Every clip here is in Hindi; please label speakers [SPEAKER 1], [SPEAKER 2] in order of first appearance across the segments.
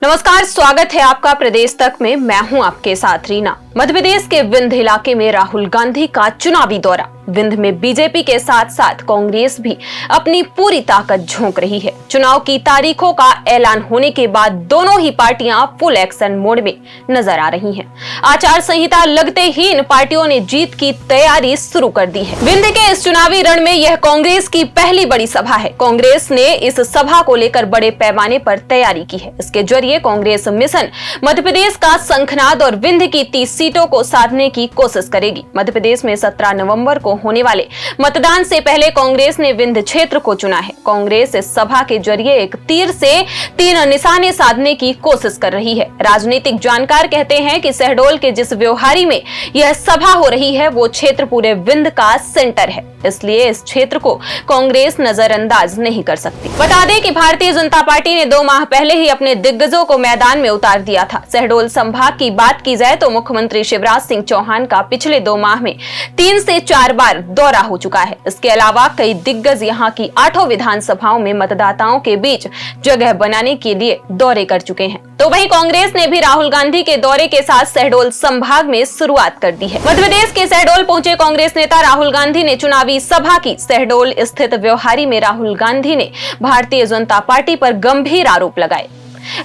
[SPEAKER 1] नमस्कार, स्वागत है आपका प्रदेश तक में। मैं हूं आपके साथ रीना। मध्य प्रदेश के विंध्य इलाके में राहुल गांधी का चुनावी दौरा। विंध्य में बीजेपी के साथ साथ कांग्रेस भी अपनी पूरी ताकत झोंक रही है। चुनाव की तारीखों का ऐलान होने के बाद दोनों ही पार्टियां फुल एक्शन मोड में नजर आ रही हैं। आचार संहिता लगते ही इन पार्टियों ने जीत की तैयारी शुरू कर दी है। विंध्य के इस चुनावी रण में यह कांग्रेस की पहली बड़ी सभा है। कांग्रेस ने इस सभा को लेकर बड़े पैमाने पर तैयारी की है। इसके जरिए कांग्रेस मिशन मध्य प्रदेश का शंखनाद और विंध्य की 30 सीटों को साधने की कोशिश करेगी। मध्य प्रदेश में 17 नवंबर को होने वाले मतदान से पहले कांग्रेस ने विंध्य क्षेत्र को चुना है। कांग्रेस इस सभा के जरिए एक तीर से 3 निशाने साधने की कोशिश कर रही है। राजनीतिक जानकार कहते हैं कि शहडोल के जिस व्यवहारी में यह सभा हो रही है वो क्षेत्र पूरे विंध्य का सेंटर है, इसलिए इस क्षेत्र को कांग्रेस नजरअंदाज नहीं कर सकती। बता दें कि भारतीय जनता पार्टी ने 2 माह पहले ही अपने दिग्गजों को मैदान में उतार दिया था। शहडोल संभाग की बात की जाए तो मुख्यमंत्री शिवराज सिंह चौहान का पिछले 2 माह में 3 से 4 बार दौरा हो चुका है। इसके अलावा कई दिग्गज यहां की 8 विधानसभाओं में मतदाताओं के बीच जगह बनाने के लिए दौरे कर चुके हैं। तो वहीं कांग्रेस ने भी राहुल गांधी के दौरे के साथ शहडोल संभाग में शुरुआत कर दी है। मध्य प्रदेश के शहडोल पहुंचे कांग्रेस नेता राहुल गांधी ने चुनावी सभा की। शहडोल स्थित व्यवहारी में राहुल गांधी ने भारतीय जनता पार्टी पर गंभीर आरोप लगाए।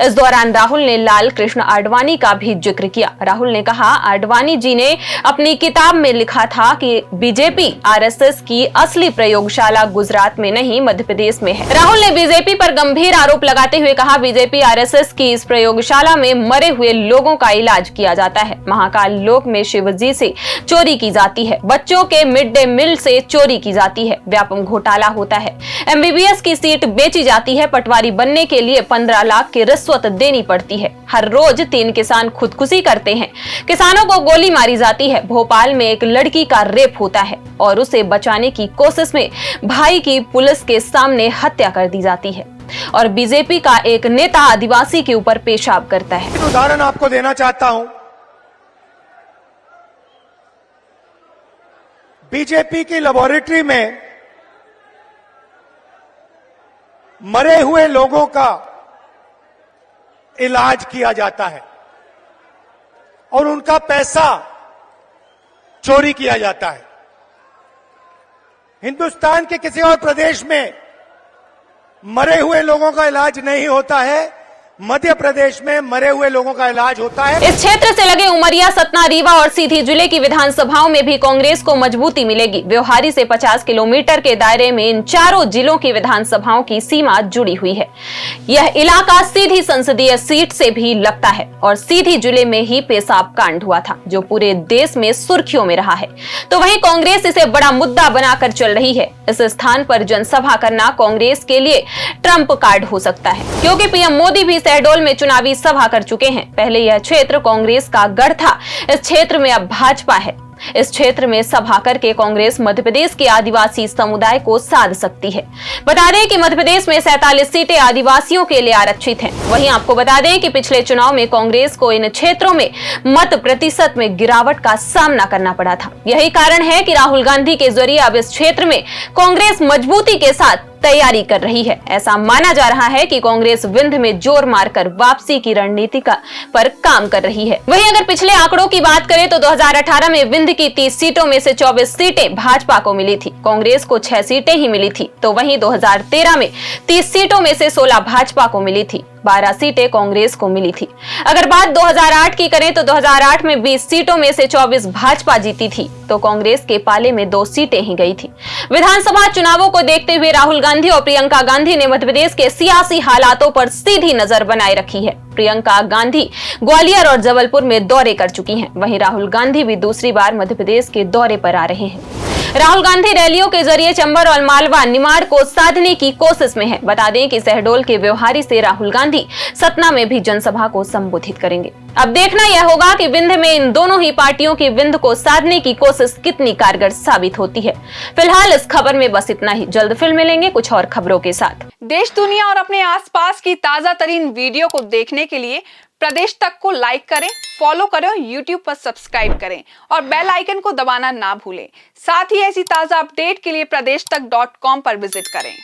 [SPEAKER 1] इस दौरान राहुल ने लाल कृष्ण आडवाणी का भी जिक्र किया। राहुल ने कहा, आडवाणी जी ने अपनी किताब में लिखा था कि बीजेपी आरएसएस की असली प्रयोगशाला गुजरात में नहीं मध्य प्रदेश में है। राहुल ने बीजेपी पर गंभीर आरोप लगाते हुए कहा, बीजेपी आरएसएस की इस प्रयोगशाला में मरे हुए लोगों का इलाज किया जाता है। महाकाल लोक में शिवजी से चोरी की जाती है, बच्चों के मिड डे मील से चोरी की जाती है, व्यापक घोटाला होता है, एमबीबीएस की सीट बेची जाती है, पटवारी बनने के लिए 15 लाख की रिश्वत देनी पड़ती है, हर रोज 3 किसान खुदकुशी करते हैं, किसानों को गोली मारी जाती है, भोपाल में एक लड़की का रेप होता है और उसे बचाने की कोशिश में भाई की पुलिस के सामने हत्या कर दी जाती है, और बीजेपी का एक नेता आदिवासी के ऊपर पेशाब करता है।
[SPEAKER 2] उदाहरण आपको देना चाहता हूं। बीजेपी की लेबोरेटरी में मरे हुए लोगों का इलाज किया जाता है और उनका पैसा चोरी किया जाता है। हिंदुस्तान के किसी और प्रदेश में मरे हुए लोगों का इलाज नहीं होता है, मध्य प्रदेश में मरे हुए लोगों का इलाज होता है।
[SPEAKER 1] इस क्षेत्र से लगे उमरिया, सतना, रीवा और सीधी जिले की विधानसभाओं में भी कांग्रेस को मजबूती मिलेगी। व्यवहारी से 50 किलोमीटर के दायरे में इन चारों जिलों की विधानसभाओं की सीमा जुड़ी हुई है। यह इलाका सीधी संसदीय सीट से भी लगता है और सीधी जिले में ही पेशाब कांड हुआ था, जो पूरे देश में सुर्खियों में रहा है। तो वहीं कांग्रेस इसे बड़ा मुद्दा बनाकर चल रही है। इस स्थान पर जनसभा करना कांग्रेस के लिए ट्रंप कार्ड हो सकता है, क्योंकि पीएम मोदी भी शहडोल में चुनावी सभा कर चुके हैं। पहले यह क्षेत्र कांग्रेस का गढ़ था, इस क्षेत्र में अब भाजपा है। इस क्षेत्र में सभा करके कांग्रेस मध्य प्रदेश के आदिवासी समुदाय को साध सकती है। बता दें कि मध्य प्रदेश में 47 सीटें आदिवासियों के लिए आरक्षित हैं। वहीं आपको बता दें कि पिछले चुनाव में कांग्रेस को इन क्षेत्रों में मत प्रतिशत में गिरावट का सामना करना पड़ा था। यही कारण है कि राहुल गांधी के जरिए अब इस क्षेत्र में कांग्रेस मजबूती के साथ तैयारी कर रही है। ऐसा माना जा रहा है कि कांग्रेस विंध्य में जोर मारकर वापसी की रणनीति पर काम कर रही है। वहीं अगर पिछले आंकड़ों की बात करें तो 2018 में विंध्य की 30 सीटों में से 24 सीटें भाजपा को मिली थी, कांग्रेस को 6 सीटें ही मिली थी। तो वहीं 2013 में 30 सीटों में से 16 भाजपा को मिली थी, 12 सीटें कांग्रेस को मिली थी। अगर बात 2008 की करें तो 2008 में 20 सीटों में से 24 भाजपा जीती थी, तो कांग्रेस के पाले में 2 सीटें ही गई थी। विधानसभा चुनावों को देखते हुए राहुल गांधी और प्रियंका गांधी ने मध्य प्रदेश के सियासी हालातों पर सीधी नजर बनाए रखी है। प्रियंका गांधी ग्वालियर और जबलपुर में दौरे कर चुकी हैं। वहीं राहुल गांधी भी दूसरी बार मध्य प्रदेश के दौरे पर आ रहे हैं। राहुल गांधी रैलियों के जरिए चंबल और मालवा, निमाड़ को साधने की कोशिश में है। बता दें कि शहडोल के व्यवहारी से राहुल गांधी सतना में भी जनसभा को संबोधित करेंगे। अब देखना यह होगा कि विंध्य में इन दोनों ही पार्टियों की विंध्य को साधने की कोशिश कितनी कारगर साबित होती है। फिलहाल इस खबर में बस इतना ही। जल्द फिर मिलेंगे कुछ और खबरों के साथ।
[SPEAKER 3] देश, दुनिया और अपने आसपास की ताजा तरीन वीडियो को देखने के लिए प्रदेश तक को लाइक करें, फॉलो करें और YouTube पर सब्सक्राइब करें और बेल आइकन को दबाना ना भूलें। साथ ही ऐसी ताजा अपडेट के लिए pradesh tak.com पर विजिट करें।